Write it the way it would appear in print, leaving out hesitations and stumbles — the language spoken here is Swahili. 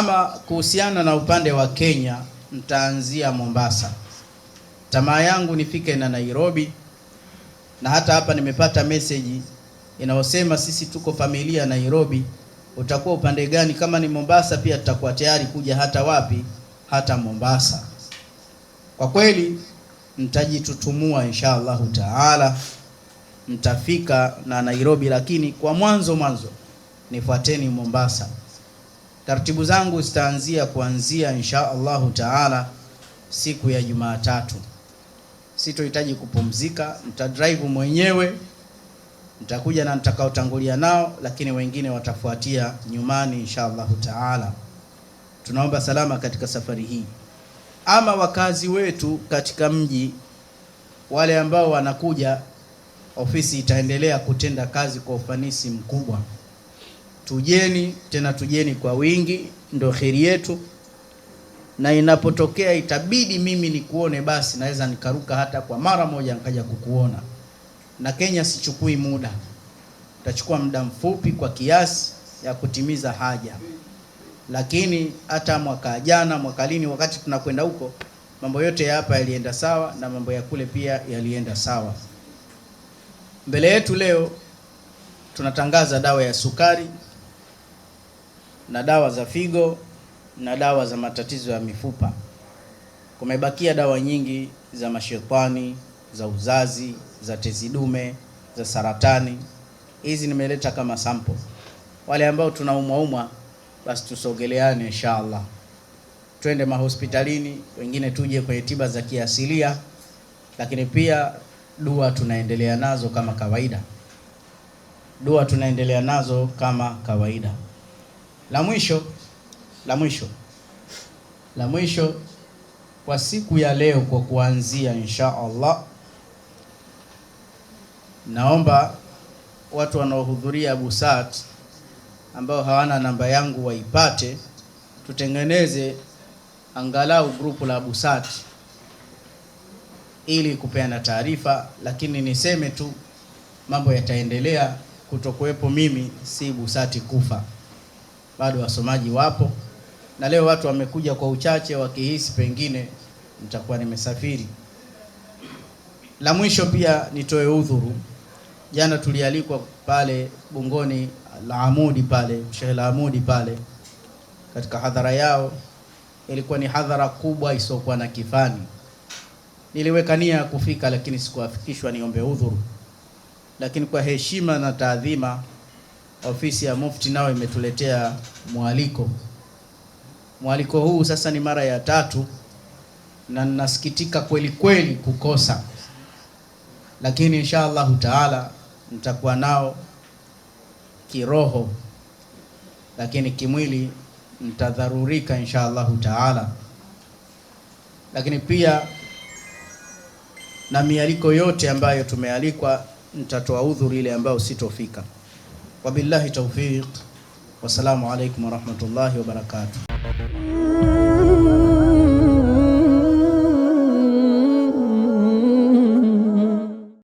Ama kuhusiana na upande wa Kenya, nitaanzia Mombasa. Tamaa yangu nifike na Nairobi, na hata hapa nimepata message inayosema sisi tuko familia Nairobi. Utakuwa upande gani? Kama ni Mombasa pia tutakuwa tayari kuja, hata wapi? Hata Mombasa. Kwa kweli nitajitutumua insha Allahu taala, mtafika na Nairobi, lakini kwa mwanzo nifuateni Mombasa. Taratibu zangu zitaanzia kuanzia insha Allahu taala siku ya Jumatatu. Sitohitaji kupumzika, nitadrive mwenyewe, nitakuja na nitakaotangulia nao, lakini wengine watafuatia nyumani insha Allahu taala. Tunaomba salama katika safari hii. Ama wakazi wetu katika mji, wale ambao wanakuja, ofisi itaendelea kutenda kazi kwa ufanisi mkubwa. Tujeni, tena tujeni kwa wingi, ndio kheri yetu. Na inapotokea itabidi mimi nikuone, basi naweza nikaruka hata kwa mara moja nikaja kukuona. Na Kenya sichukui muda, utachukua muda mfupi kwa kiasi ya kutimiza haja. Lakini hata mwaka jana, mwaka lini, wakati tunakwenda huko, mambo yote ya hapa yalienda sawa na mambo ya kule pia yalienda sawa. Mbele yetu leo tunatangaza dawa ya sukari na dawa za figo na dawa za matatizo ya mifupa. Kumebakia dawa nyingi za mashetani, za uzazi, za tezi dume, za saratani. Hizi nimeleta kama sample. Wale ambao tunaumwa basi tusogeleane inshallah. Twende mahospitalini, wengine tuje kwenye tiba za kiasilia, lakini pia dua tunaendelea nazo kama kawaida. Dua tunaendelea nazo kama kawaida. La mwisho kwa siku ya leo, kwa kuanzia insha Allah, naomba watu wanaohudhuria Busat ambao hawana namba yangu waipate. Tutengeneze angalau grupu la Busat ili kupeana taarifa, lakini niseme tu mambo yataendelea. Kutokuwepo mimi si Busati kufa, bado wasomaji wapo, na leo watu wamekuja kwa uchache wakihisi pengine nitakuwa nimesafiri. La mwisho pia nitoe udhuru. Jana tulialikwa pale Bungoni Al-Amudi pale, Sheikh Al-Amudi pale, katika hadhara yao. Ilikuwa ni hadhara kubwa isiyokuwa na kifani. Niliweka nia ya kufika, lakini sikuafikishwa, niombe udhuru. Lakini kwa heshima na taadhima, ofisi ya Mufti nao imetuletea mwaliko. Mwaliko huu sasa ni mara ya 3, na ninasikitika kweli kweli kukosa, lakini insha Allahu taala nitakuwa nao kiroho, lakini kimwili nitadharurika insha Allahu taala. Lakini pia na mialiko yote ambayo tumealikwa nitatoa udhuru ile ambayo sitofika. Wabillahi tawfiq. Wassalamu alaikum warahmatullahi wabarakatuh.